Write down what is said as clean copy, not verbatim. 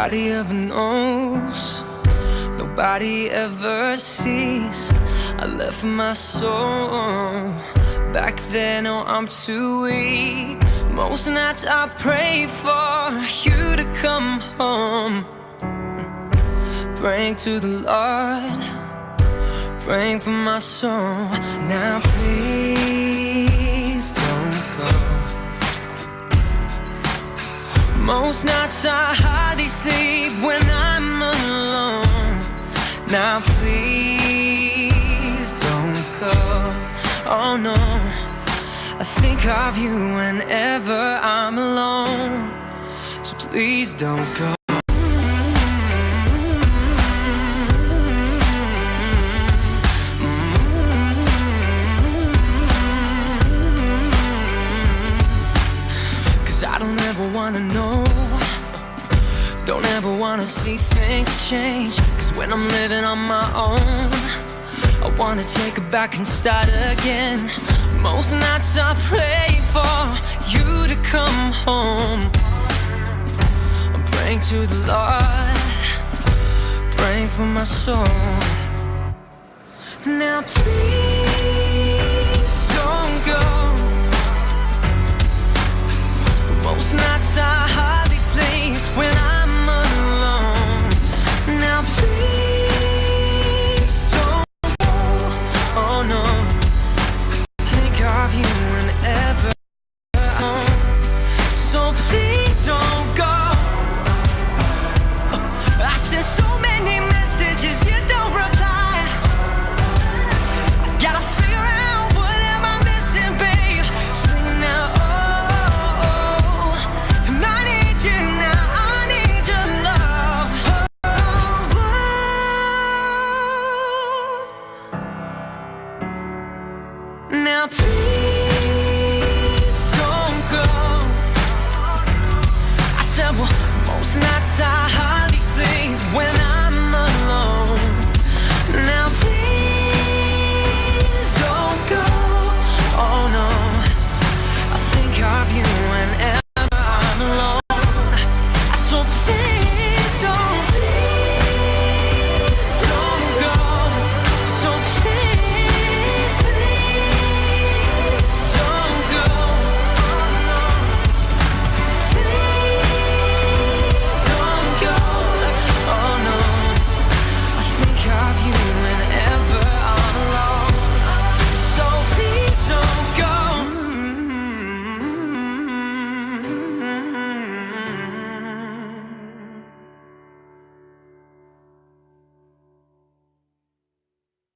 nobody ever knows, nobody ever sees. I left my soul back then, oh, I'm too weak. Most nights I pray for you to come home, praying to the Lord, praying for my soul. Now please don't go. Most nights I hardly sleep when I'm alone. Now please don't go. Oh no, I think of you whenever I'm alone. So please don't go. 'Cause I don't ever wanna know, don't ever wanna see things change. 'Cause when I'm living on my own, I wanna take it back and start again. Most nights I pray for you to come home. I'm praying to the Lord, praying for my soul. Now please don't go. Most nights I hardly sleep when I'm alone. Now please don't go. Oh no, think of you whenever I'm home. So please don't go. I sent so many messages, you don't reply. I gotta figure out what am I missing, babe. Sing now, oh, oh. And I need you now, I need your love. Oh, oh. Now please don't go. I said, well, most nights I